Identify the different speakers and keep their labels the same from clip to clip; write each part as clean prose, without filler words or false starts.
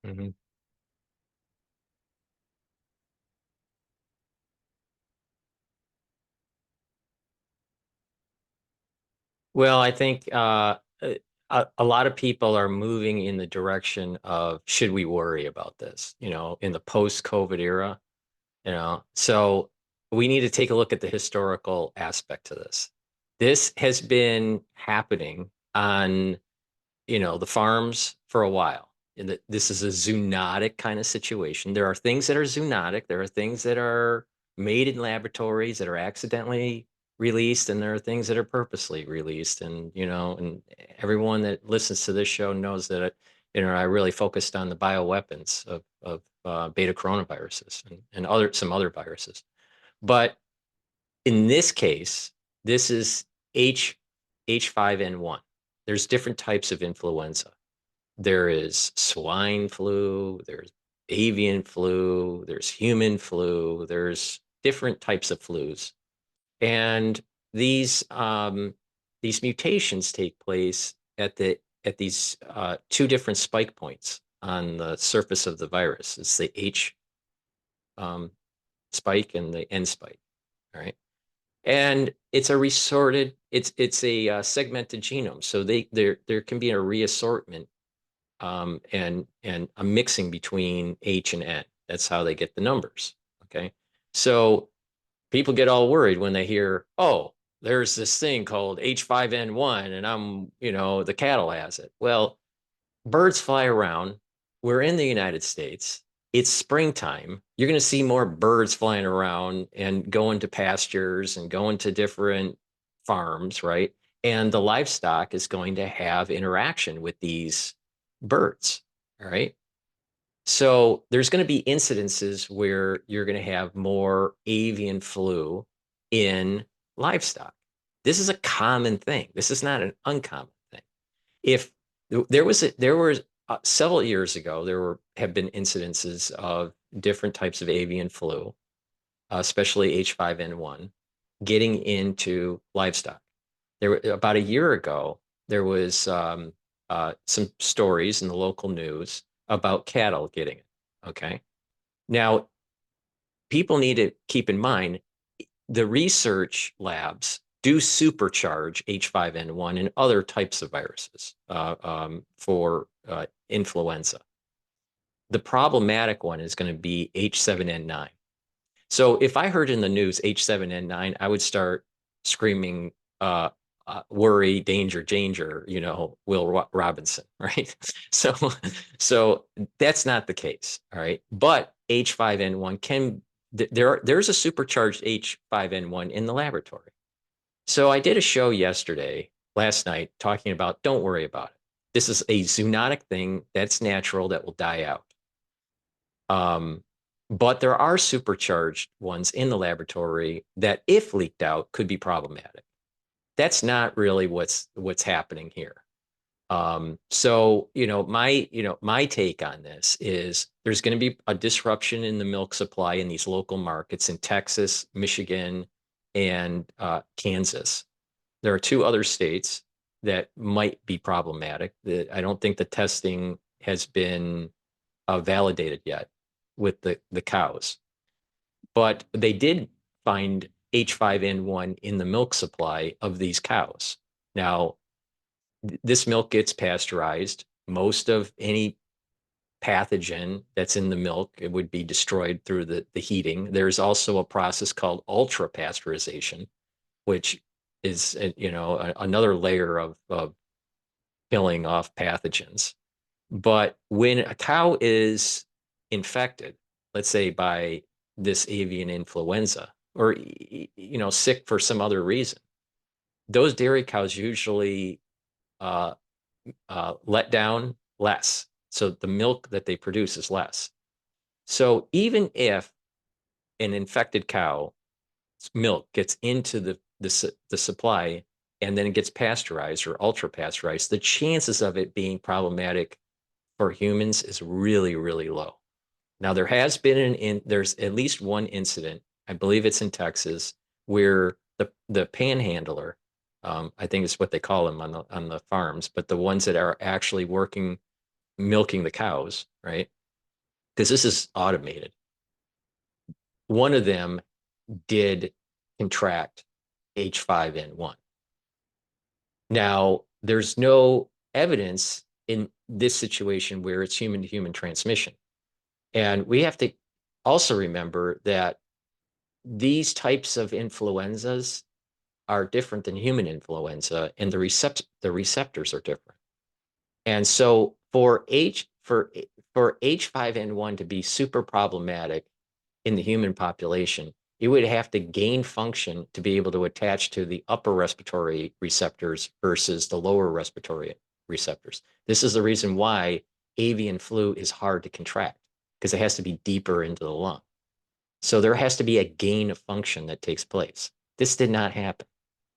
Speaker 1: Mhm. Well, I think a lot of people are moving in the direction of should we worry about this, in the post-COVID era, So we need to take a look at the historical aspect to this. This has been happening on, the farms for a while. And this is a zoonotic kind of situation. There are things that are zoonotic. There are things that are made in laboratories that are accidentally released, and there are things that are purposely released. And everyone that listens to this show knows that, I really focused on the bioweapons of beta coronaviruses and some other viruses. But in this case, this is H H5N1. There's different types of influenza. There is swine flu, there's avian flu, there's human flu, there's different types of flus. And these mutations take place at these two different spike points on the surface of the virus. It's the H um, spike and the N spike. All right. And it's a resorted, it's a segmented genome. So there can be a reassortment and a mixing between H and N. That's how they get the numbers. Okay. So people get all worried when they hear, oh, there's this thing called H5N1 and the cattle has it. Well, birds fly around. We're in the United States. It's springtime. You're going to see more birds flying around and going to pastures and going to different farms, right? And the livestock is going to have interaction with these birds, all right? So there's going to be incidences where you're going to have more avian flu in livestock. This is a common thing. This is not an uncommon thing. If there were several years ago, have been incidences of different types of avian flu, especially H5N1, getting into livestock. About a year ago, there was some stories in the local news about cattle getting it. Okay. Now, people need to keep in mind the research labs do supercharge H5N1 and other types of viruses for influenza. The problematic one is going to be H7N9. So if I heard in the news H7N9, I would start screaming, worry, danger, danger, Will Robinson, right? So, so that's not the case, all right? But H5N1 there's a supercharged H5N1 in the laboratory. So I did a show last night, talking about don't worry about it. This is a zoonotic thing that's natural that will die out. But there are supercharged ones in the laboratory that, if leaked out, could be problematic. That's not really what's happening here. So my take on this is there's going to be a disruption in the milk supply in these local markets in Texas, Michigan, and Kansas. There are two other states that might be problematic. That I don't think the testing has been validated yet with the cows, but they did find H5N1 in the milk supply of these cows. Now, this milk gets pasteurized. Most of any pathogen that's in the milk, it would be destroyed through the heating. There's also a process called ultra pasteurization, which is another layer of killing off pathogens. But when a cow is infected, let's say by this avian influenza, or sick for some other reason, those dairy cows usually uh, let down less. So the milk that they produce is less. So even if an infected cow's milk gets into the supply and then it gets pasteurized or ultra pasteurized, the chances of it being problematic for humans is really, really low. Now there has been there's at least one incident, I believe it's in Texas, where the panhandler, I think it's what they call them on the farms, but the ones that are actually working milking the cows, right? because this is automated. One of them did contract H5N1. Now, there's no evidence in this situation where it's human-to-human transmission. And we have to also remember that these types of influenzas are different than human influenza, and the receptors are different. And so for H5N1 to be super problematic in the human population, it would have to gain function to be able to attach to the upper respiratory receptors versus the lower respiratory receptors. This is the reason why avian flu is hard to contract, because it has to be deeper into the lung. So there has to be a gain of function that takes place. This did not happen.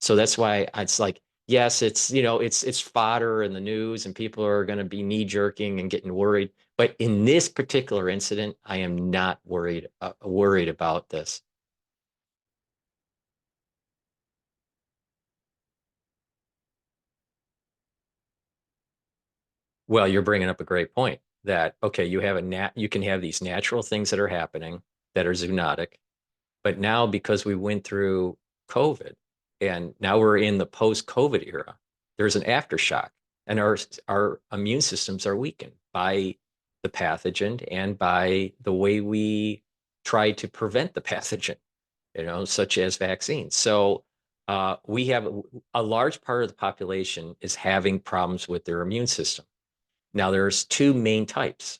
Speaker 1: So that's why it's like, yes, it's, it's fodder in the news and people are going to be knee jerking and getting worried. But in this particular incident, I am not worried about this. Well, you're bringing up a great point that, okay, you can have these natural things that are happening that are zoonotic, but now because we went through COVID and now we're in the post-COVID era, there's an aftershock, and our immune systems are weakened by the pathogen and by the way we try to prevent the pathogen, such as vaccines. So we have a large part of the population is having problems with their immune system. Now, there's two main types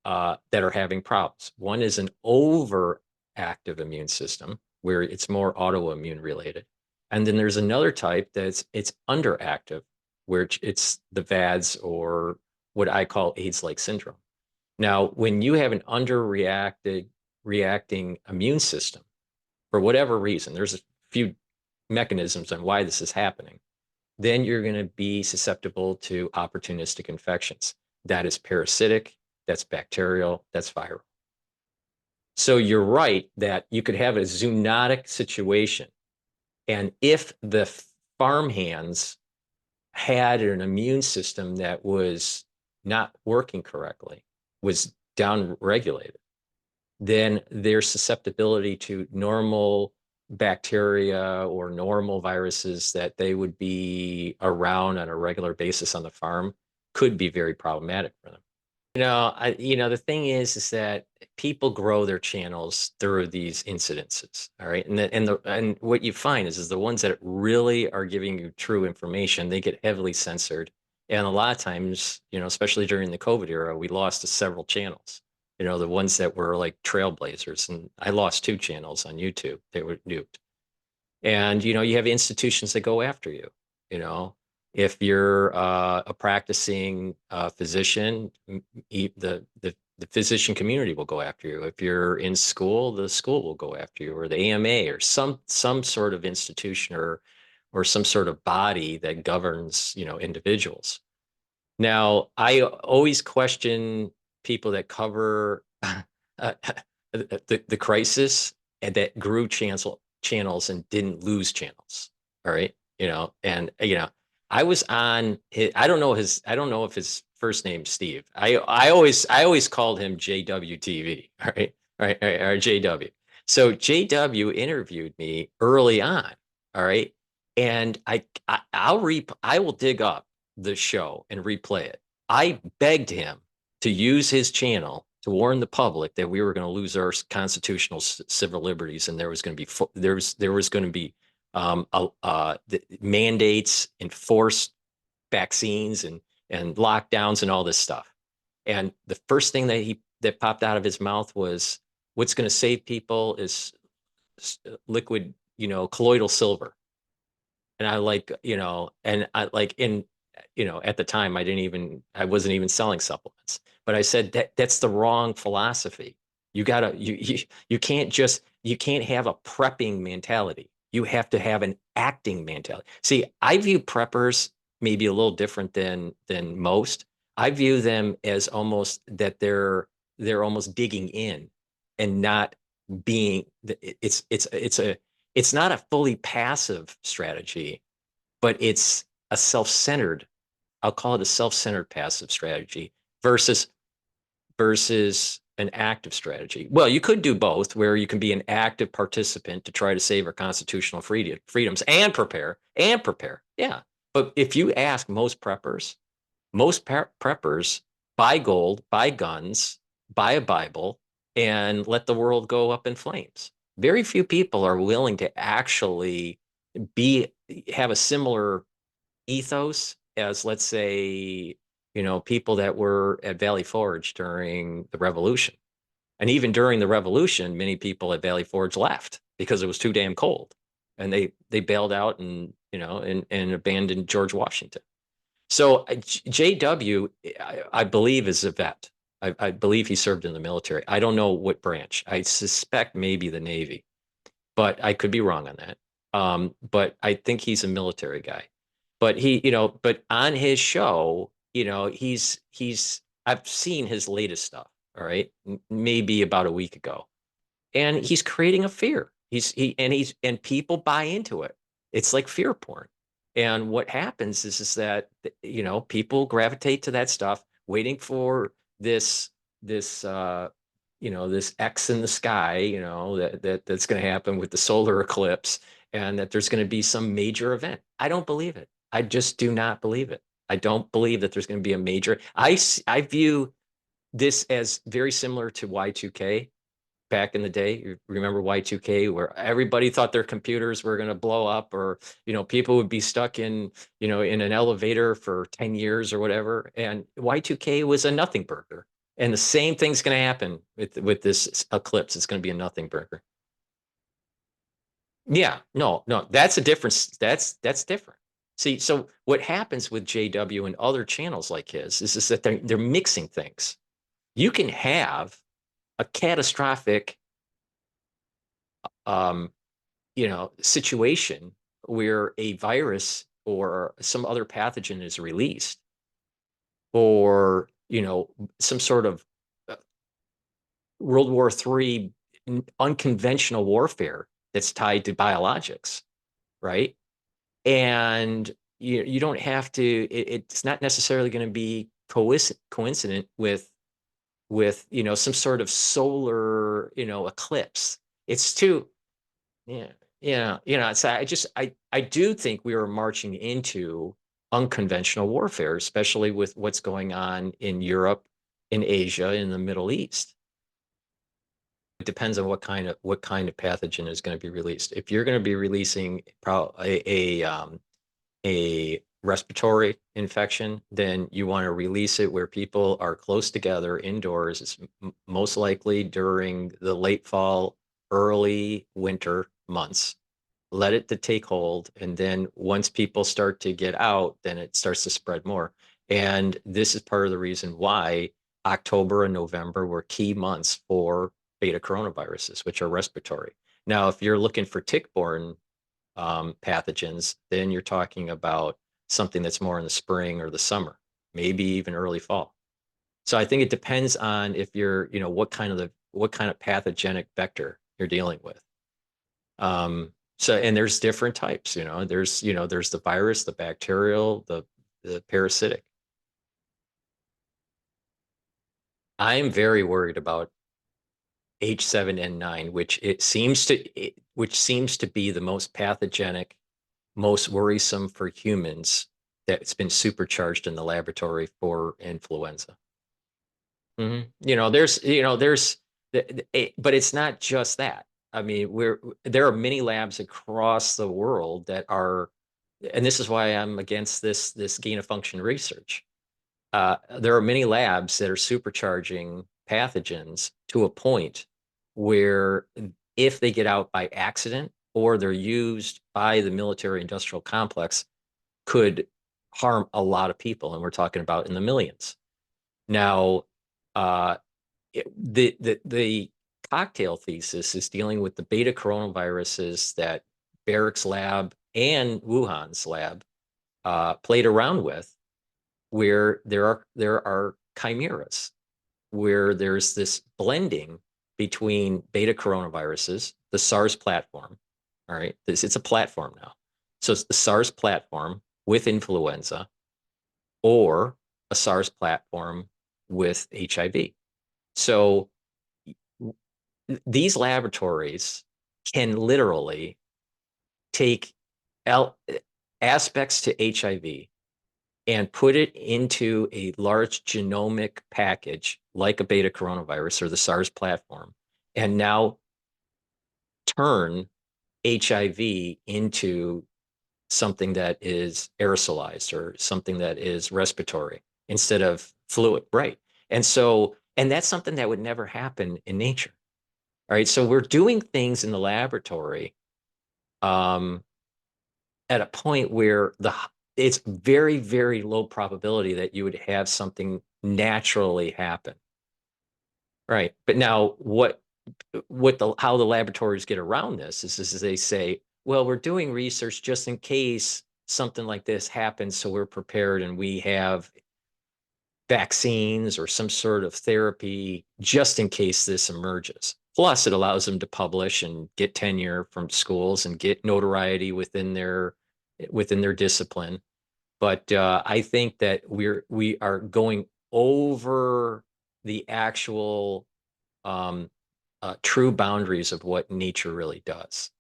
Speaker 1: that are having problems. One is an overactive immune system, where it's more autoimmune related. And then there's another type it's underactive, where it's the VADS, or what I call AIDS-like syndrome. Now, when you have an reacting immune system, for whatever reason, there's a few mechanisms on why this is happening, then you're going to be susceptible to opportunistic infections. That is parasitic, that's bacterial, that's viral. So you're right that you could have a zoonotic situation. And if the farmhands had an immune system that was not working correctly, was downregulated, then their susceptibility to normal bacteria or normal viruses that they would be around on a regular basis on the farm could be very problematic for them. The thing is that people grow their channels through these incidences, all right? And what you find is the ones that really are giving you true information, they get heavily censored. And a lot of times, especially during the COVID era, we lost several channels. The ones that were like trailblazers, and I lost 2 channels on YouTube. They were nuked. And you have institutions that go after you. If you're a practicing physician, the physician community will go after you. If you're in school, the school will go after you, or the AMA, or some sort of institution, or some sort of body that governs individuals. Now, I always question people that cover the crisis and that grew channels and didn't lose channels. All right. I was on I don't know if his first name's Steve. I always called him JWTV. All right. All right. All right. Or JW. So JW interviewed me early on. All right. And I will dig up the show and replay it. I begged him to use his channel to warn the public that we were going to lose our constitutional civil liberties, and there was going to be the mandates, enforced vaccines, and lockdowns and all this stuff. And the first thing that popped out of his mouth was, "What's going to save people is liquid, colloidal silver." And I at the time I wasn't even selling supplements, but I said that's the wrong philosophy. You can't have a prepping mentality. You have to have an acting mentality. See, I view preppers maybe a little different than most. I view them as almost that they're almost digging in and not being, it's not a fully passive strategy, but it's a self-centered, I'll call it a self-centered passive strategy versus versus an active strategy. Well, you could do both, where you can be an active participant to try to save our constitutional freedoms and prepare. Yeah. But if you ask most preppers buy gold, buy guns, buy a Bible, and let the world go up in flames. Very few people are willing to actually be have a similar ethos as, let's say, people that were at Valley Forge during the Revolution. And even during the Revolution, many people at Valley Forge left because it was too damn cold, and they bailed out and abandoned George Washington. So JW, I believe, is a vet. I believe he served in the military. I don't know what branch. I suspect maybe the Navy, but I could be wrong on that. But I think he's a military guy. But but on his show, I've seen his latest stuff. All right, maybe about a week ago, and he's creating a fear. And people buy into it. It's like fear porn. And what happens is that people gravitate to that stuff, waiting for this X in the sky, that's going to happen with the solar eclipse, and that there's going to be some major event. I don't believe it. I just do not believe it. I don't believe that there's going to be a major. I view this as very similar to Y2K back in the day. You remember Y2K, where everybody thought their computers were going to blow up, or people would be stuck in an elevator for 10 years or whatever. And Y2K was a nothing burger. And the same thing's going to happen with this eclipse. It's going to be a nothing burger. Yeah, no, that's a difference. That's different. See, so what happens with JW and other channels like his is that they're mixing things. You can have a catastrophic um, situation where a virus or some other pathogen is released, or some sort of uh, World War III unconventional warfare that's tied to biologics, right? And you don't have to. It's not necessarily going to be coincident with some sort of solar eclipse. It's too. Yeah, so I do think we are marching into unconventional warfare, especially with what's going on in Europe, in Asia, in the Middle East. It depends on what kind of pathogen is going to be released. If you're going to be releasing a respiratory infection, then you want to release it where people are close together indoors. It's most likely during the late fall, early winter months. Let it to take hold, and then once people start to get out, then it starts to spread more. And this is part of the reason why October and November were key months for beta coronaviruses, which are respiratory. Now, if you're looking for tick-borne pathogens, then you're talking about something that's more in the spring or the summer, maybe even early fall. So I think it depends on if you're, what kind of pathogenic vector you're dealing with. And there's different types, there's the virus, the bacterial, the parasitic. I'm very worried about H7N9, which seems to be the most pathogenic, most worrisome for humans, that's been supercharged in the laboratory for influenza. There's, but it's not just that. I mean, there are many labs across the world that are, and this is why I'm against this gain of function research. There are many labs that are supercharging pathogens to a point where, if they get out by accident or they're used by the military industrial complex, could harm a lot of people. And we're talking about in the millions. Now, uh, the cocktail thesis is dealing with the beta coronaviruses that Barrick's lab and Wuhan's lab played around with, where there are chimeras, where there's this blending between beta coronaviruses, the SARS platform. All right, it's a platform now. So it's the SARS platform with influenza, or a SARS platform with HIV. So these laboratories can literally take aspects to HIV and put it into a large genomic package like a beta coronavirus or the SARS platform, and now turn HIV into something that is aerosolized or something that is respiratory instead of fluid, right? And so, and that's something that would never happen in nature. All right. So we're doing things in the laboratory um, at a point where it's very, very low probability that you would have something naturally happen. Right. But now how the laboratories get around this is they say, well, we're doing research just in case something like this happens, so we're prepared and we have vaccines or some sort of therapy just in case this emerges. Plus, it allows them to publish and get tenure from schools and get notoriety within their discipline. But I think that we are going over the actual true boundaries of what nature really does,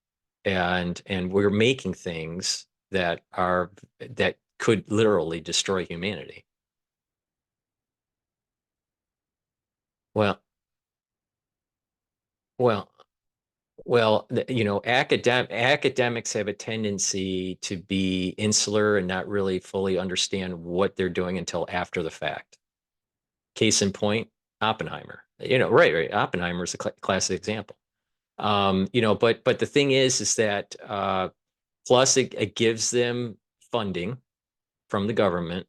Speaker 1: and we're making things that could literally destroy humanity. Well, well, well, academics have a tendency to be insular and not really fully understand what they're doing until after the fact. Case in point, Oppenheimer. Right. Oppenheimer is a classic example. But the thing is that plus it gives them funding from the government,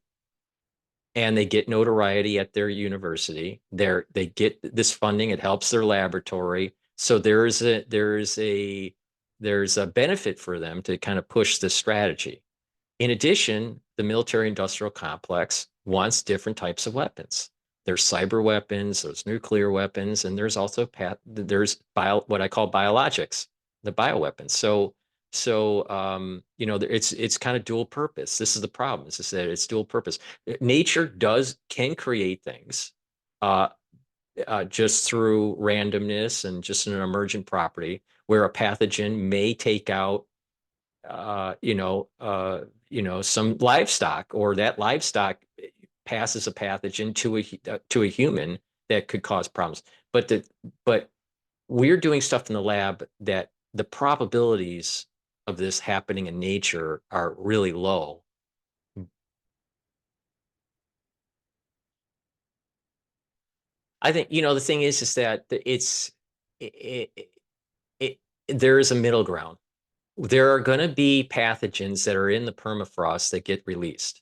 Speaker 1: and they get notoriety at their university. They get this funding. It helps their laboratory. So there's a benefit for them to kind of push this strategy. In addition, the military industrial complex wants different types of weapons. There's cyber weapons, there's nuclear weapons, and there's also what I call biologics, the bioweapons. It's kind of dual purpose. This is the problem. Is that it's dual purpose. Nature can create things uh, just through randomness and just an emergent property where a pathogen may take out some livestock, or that livestock passes a pathogen to a human that could cause problems. But we're doing stuff in the lab that the probabilities of this happening in nature are really low. I think, the thing is that it, it, it, there is a middle ground. There are going to be pathogens that are in the permafrost that get released.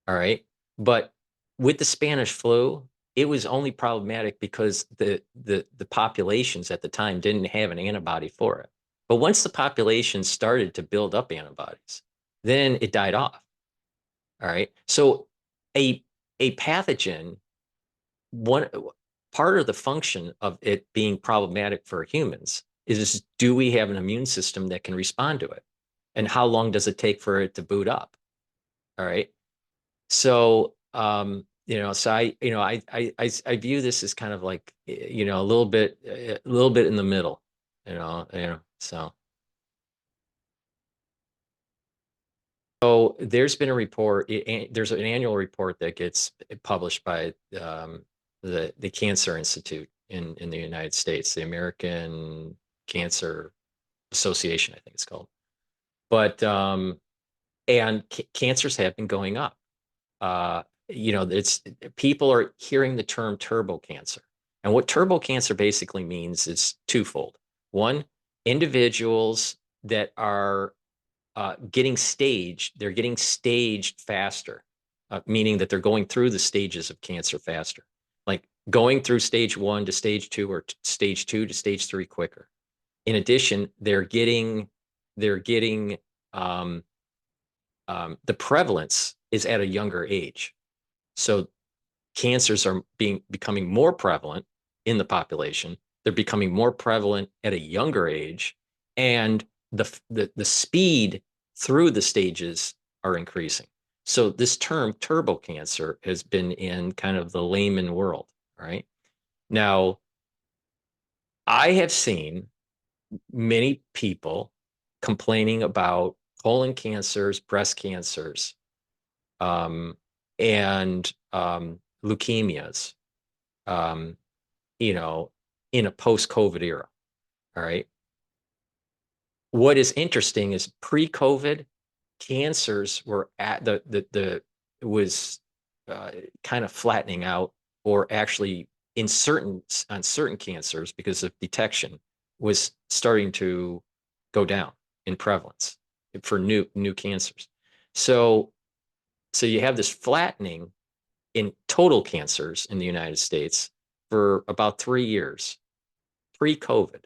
Speaker 1: All right. But with the Spanish flu, it was only problematic because the populations at the time didn't have an antibody for it. But once the population started to build up antibodies, then it died off. All right. So a a pathogen, one part of the function of it being problematic for humans is, do we have an immune system that can respond to it? And how long does it take for it to boot up? All right. So, I view this as kind of like, a little bit in the middle, so. So there's been a report, there's an annual report that gets published by the Cancer Institute in the United States, the American Cancer Association, I think it's called. But, and cancers have been going up. It's people are hearing the term turbo cancer. And what turbo cancer basically means is twofold. One, individuals that are they're getting staged faster, meaning that they're going through the stages of cancer faster, like going through stage 1 to stage 2 or stage 2 to stage 3 quicker. In addition, they're getting um, the prevalence is at a younger age. So cancers are becoming more prevalent in the population. They're becoming more prevalent at a younger age, and the speed through the stages are increasing. So this term turbo cancer has been in kind of the layman world, right? Now, I have seen many people complaining about colon cancers, breast cancers, um, and leukemias, um, you know, in a post-COVID era. All right. What is interesting is pre-COVID, cancers were at the was kind of flattening out, or actually in certain cancers, because of detection, was starting to go down in prevalence for new cancers. So so you have this flattening in total cancers in the United States for about 3 years pre-COVID.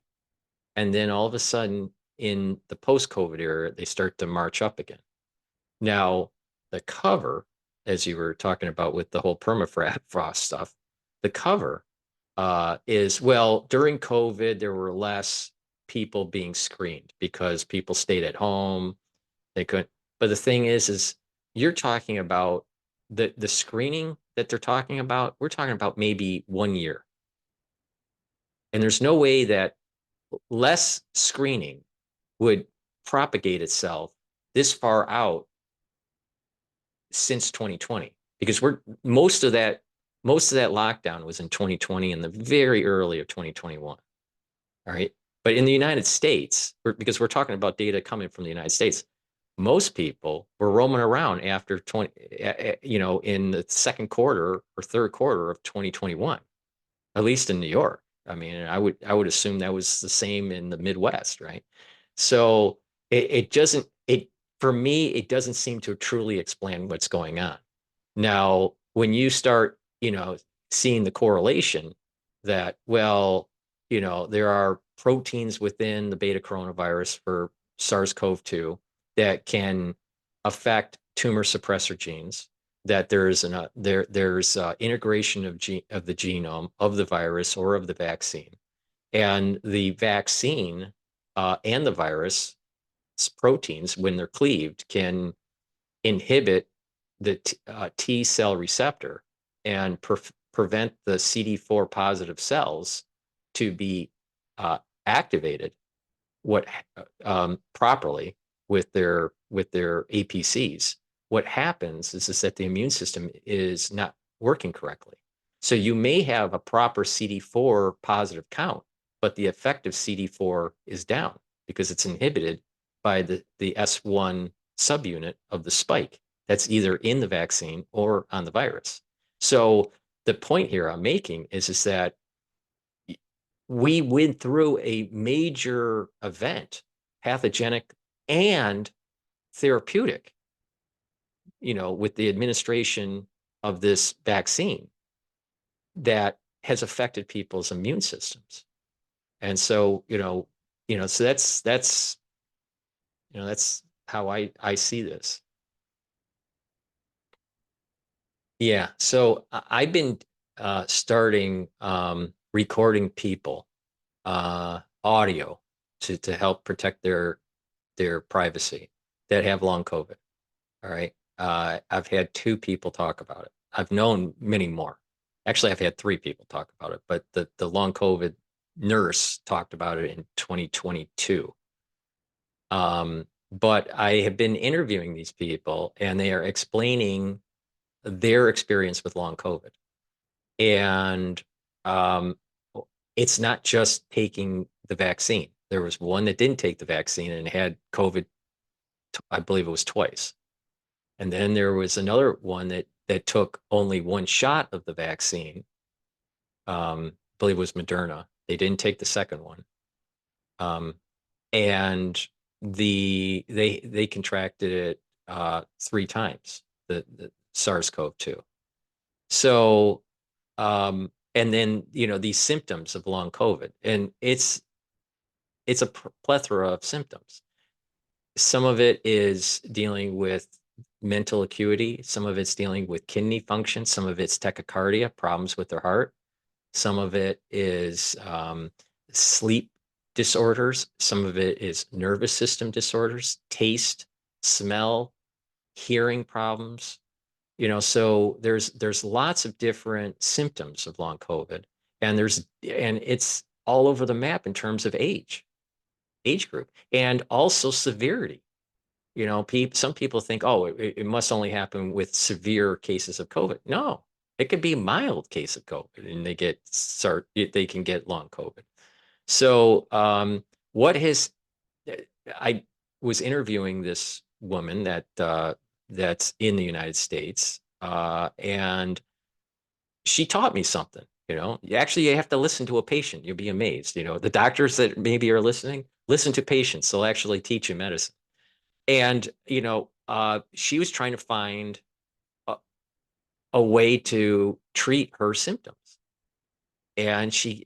Speaker 1: And then all of a sudden, in the post-COVID era, they start to march up again. Now, the cover, as you were talking about with the whole permafrost stuff, the cover is, well, during COVID, there were less people being screened because people stayed at home. They couldn't. But the thing is you're talking about the screening that they're talking about. We're talking about maybe 1 year. And there's no way that less screening would propagate itself this far out since 2020, because we're most of that lockdown was in 2020 and the very early of 2021. All right. But in the United States, because we're talking about data coming from the United States, most people were roaming around after 20, in the second quarter or third quarter of 2021, at least in New York. I mean, I would assume that was the same in the Midwest, right? So it doesn't it for me, it doesn't seem to truly explain what's going on. Now, when you start, seeing the correlation that, well, there are proteins within the beta coronavirus for SARS-CoV-2 that can affect tumor suppressor genes, that there's integration of the genome of the virus or of the vaccine, and the vaccine and the virus proteins, when they're cleaved, can inhibit the T cell receptor and prevent the CD4 positive cells to be activated what properly with their APCs. What happens is that the immune system is not working correctly. So you may have a proper CD4 positive count, but the effective CD4 is down because it's inhibited by the S1 subunit of the spike that's either in the vaccine or on the virus. So the point here I'm making is that we went through a major event, pathogenic and therapeutic, with the administration of this vaccine that has affected people's immune systems. And so, so that's how I see this. Yeah. So I've been starting recording people audio to help protect their privacy that have long COVID. All right. I've had 2 people talk about it. I've known many more. Actually, I've had 3 people talk about it, but the long COVID nurse talked about it in 2022. But I have been interviewing these people, and they are explaining their experience with long COVID. And um, it's not just taking the vaccine. There was one that didn't take the vaccine and had COVID, I believe it was twice. And then there was another one that took only one shot of the vaccine. I believe it was Moderna. They didn't take the second one. And they contracted it 3 times, the SARS-CoV-2. So, and then, these symptoms of long COVID, and it's a plethora of symptoms. Some of it is dealing with mental acuity. Some of it's dealing with kidney function. Some of it's tachycardia, problems with their heart. Some of it is sleep disorders. Some of it is nervous system disorders, taste, smell, hearing problems. So there's lots of different symptoms of long COVID. and it's all over the map in terms of age group, and also severity. Some people think, oh, it must only happen with severe cases of COVID. No, it could be a mild case of COVID, and they can get long COVID. So, what has I was interviewing this woman that's in the United States, and she taught me something. Actually, you have to listen to a patient. You'll be amazed. The doctors that maybe are listening, listen to patients. They'll actually teach you medicine. And she was trying to find a way to treat her symptoms, and she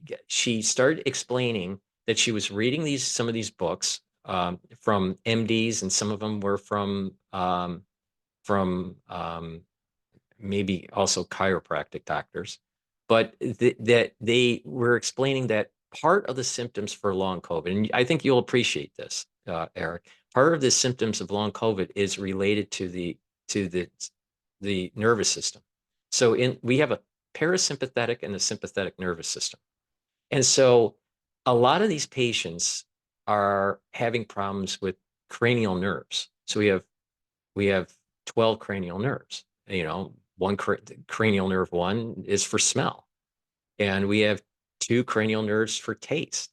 Speaker 1: started explaining that she was reading some of these books from MDs, and some of them were from maybe also chiropractic doctors, but that they were explaining that part of the symptoms for long COVID, and I think you'll appreciate this, Eric. Part of the symptoms of long COVID is related to the nervous system. So we have a parasympathetic and a sympathetic nervous system. And so a lot of these patients are having problems with cranial nerves. So we have 12 cranial nerves. One cranial nerve one is for smell, and we have two cranial nerves for taste,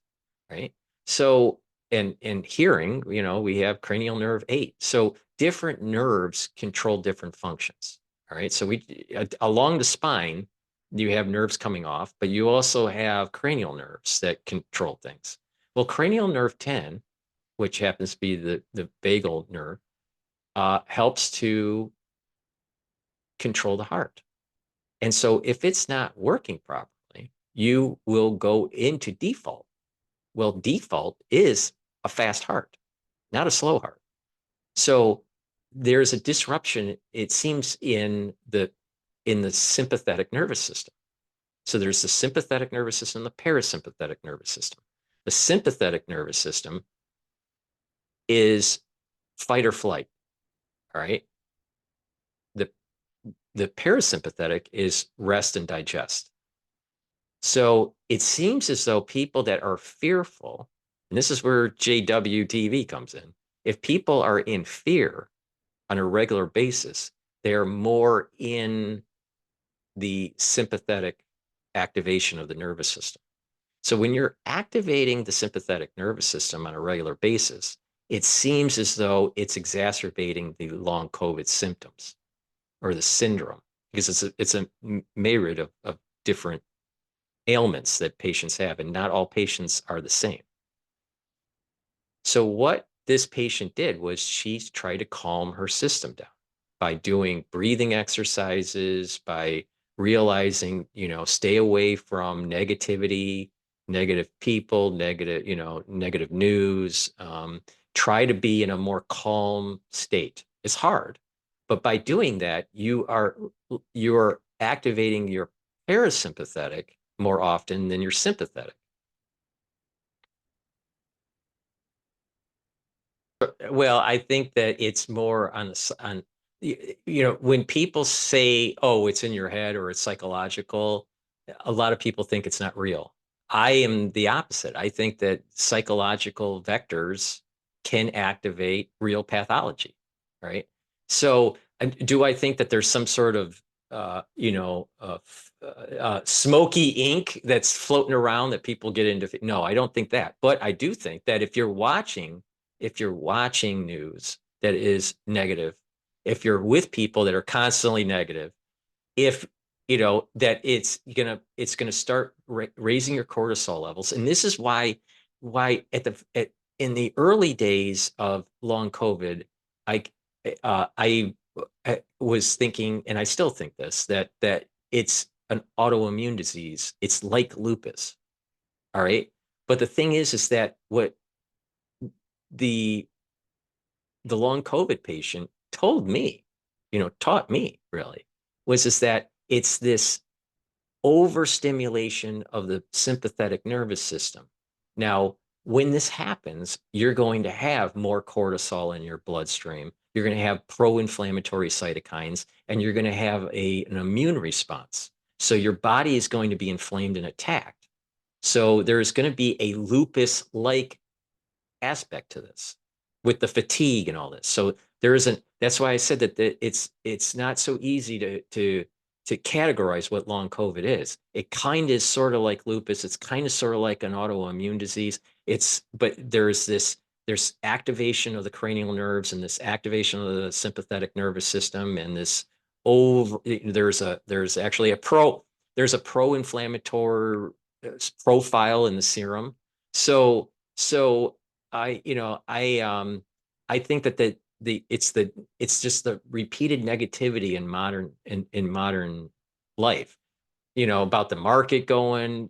Speaker 1: right? So and hearing, we have cranial nerve 8. So different nerves control different functions. All right. So along the spine, you have nerves coming off, but you also have cranial nerves that control things. Well, cranial nerve 10, which happens to be the vagal nerve, helps to control the heart. And so if it's not working properly, you will go into default. Well, default is a fast heart, not a slow heart. So there's a disruption, it seems, in the sympathetic nervous system. So there's the sympathetic nervous system, the parasympathetic nervous system. The sympathetic nervous system is fight or flight. All right. The parasympathetic is rest and digest. So it seems as though people that are fearful, and this is where JWTV comes in, if people are in fear on a regular basis, they're more in the sympathetic activation of the nervous system. So when you're activating the sympathetic nervous system on a regular basis, it seems as though it's exacerbating the long COVID symptoms or the syndrome, because it's a myriad of different ailments that patients have, and not all patients are the same. So what this patient did was she tried to calm her system down by doing breathing exercises, by realizing, stay away from negativity, negative people, negative news. Try to be in a more calm state. It's hard, but by doing that, you're activating your parasympathetic more often than your sympathetic. Well, I think that it's more when people say, oh, it's in your head or it's psychological, a lot of people think it's not real. I am the opposite. I think that psychological vectors can activate real pathology, right? So, do I think that there's some sort of smoky ink that's floating around that people get into? No, I don't think that. But I do think that if you're watching news that is negative, if you're with people that are constantly negative, if that it's gonna start raising your cortisol levels. And this is why in the early days of long COVID, I I was thinking, and I still think this, that it's an autoimmune disease. It's like lupus. All right. But the thing is that what the long COVID patient told me, taught me really, was is that it's this overstimulation of the sympathetic nervous system. Now, when this happens, you're going to have more cortisol in your bloodstream. You're going to have pro-inflammatory cytokines, and you're going to have an immune response. So your body is going to be inflamed and attacked. So there's going to be a lupus-like aspect to this with the fatigue and all this. So there isn't, that's why I said that it's not so easy to categorize what long COVID is. It kind of is sort of like lupus. It's kind of sort of like an autoimmune disease. But there's activation of the cranial nerves and this activation of the sympathetic nervous system and this there's actually there's a pro-inflammatory profile in the serum. So I think that it's just the repeated negativity in modern life, about the market going,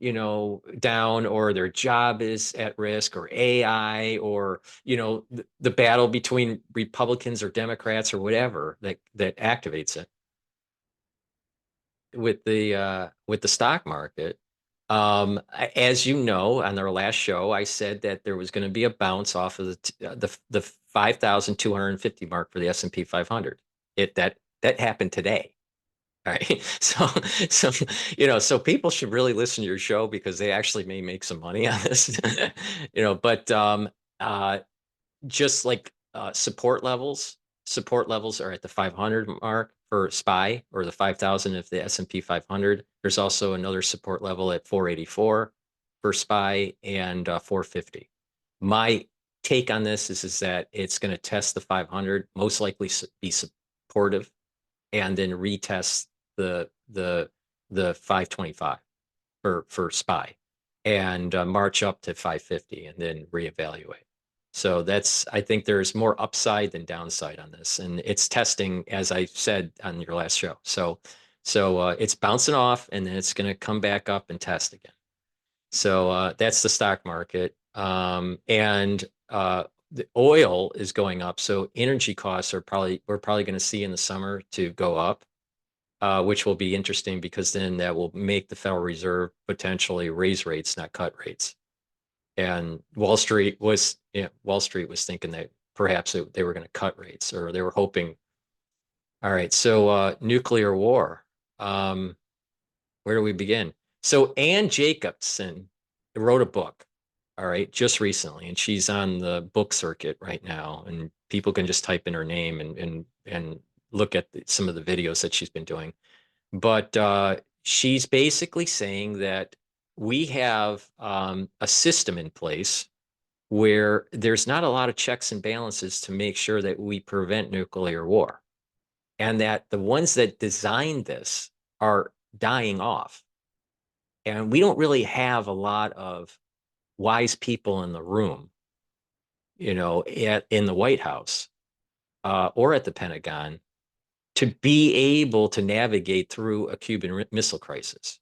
Speaker 1: down, or their job is at risk, or AI, or the battle between Republicans or Democrats or whatever that activates it with the stock market. As you know, on our last show, I said that there was going to be a bounce off of the 5,250 mark for the S&P 500. That happened today. All right. So people should really listen to your show because they actually may make some money on this. But uh, just like support levels are at the 500 mark for SPY, or the 5,000 if the S&P 500. There's also another support level at 484 for SPY and 450. My take on this is that it's going to test the 500, most likely be supportive, and then retest the 525 for SPY, and march up to 550 and then reevaluate. So I think there's more upside than downside on this, and it's testing, as I said on your last show. So it's bouncing off, and then it's going to come back up and test again. So that's the stock market, and the oil is going up. So energy costs we're probably going to see in the summer to go up, which will be interesting because then that will make the Federal Reserve potentially raise rates, not cut rates. And Wall Street was thinking that perhaps they were going to cut rates, or they were hoping. All right, so nuclear war. Where do we begin? So Ann Jacobson wrote a book, all right, just recently, and she's on the book circuit right now, and people can just type in her name and look at some of the videos that she's been doing. But she's basically saying that we have a system in place where there's not a lot of checks and balances to make sure that we prevent nuclear war, and that the ones that designed this are dying off. And we don't really have a lot of wise people in the room, in the White House or at the Pentagon, to be able to navigate through a Cuban Missile Crisis.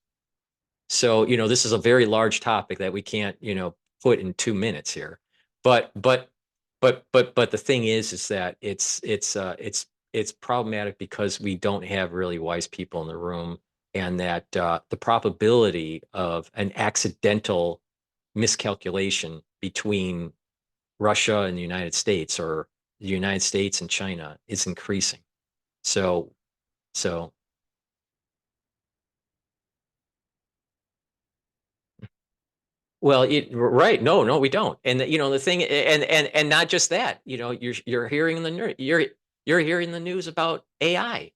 Speaker 1: So, this is a very large topic that we can't, put in 2 minutes here. But the thing is that it's problematic because we don't have really wise people in the room, and that the probability of an accidental miscalculation between Russia and the United States, or the United States and China, is increasing. So, so Well, right. No, we don't. And the thing, and not just that, you're hearing you're hearing the news about AI,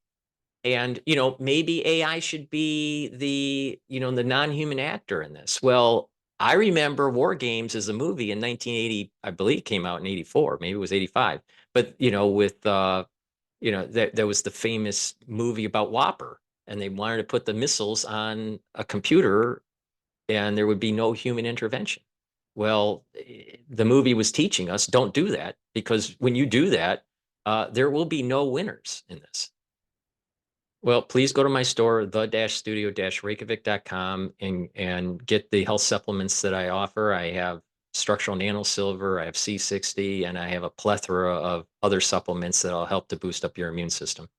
Speaker 1: and maybe AI should be the non-human actor in this. Well, I remember War Games as a movie in 1980, I believe it came out in 84, maybe it was 85. But with there was the famous movie about Whopper, and they wanted to put the missiles on a computer, and there would be no human intervention. Well, the movie was teaching us, don't do that, because when you do that, there will be no winners in this. Well, please go to my store, the-studio-reykjavik.com, and get the health supplements that I offer. I have structural nano silver, I have C60, and I have a plethora of other supplements that'll help to boost up your immune system.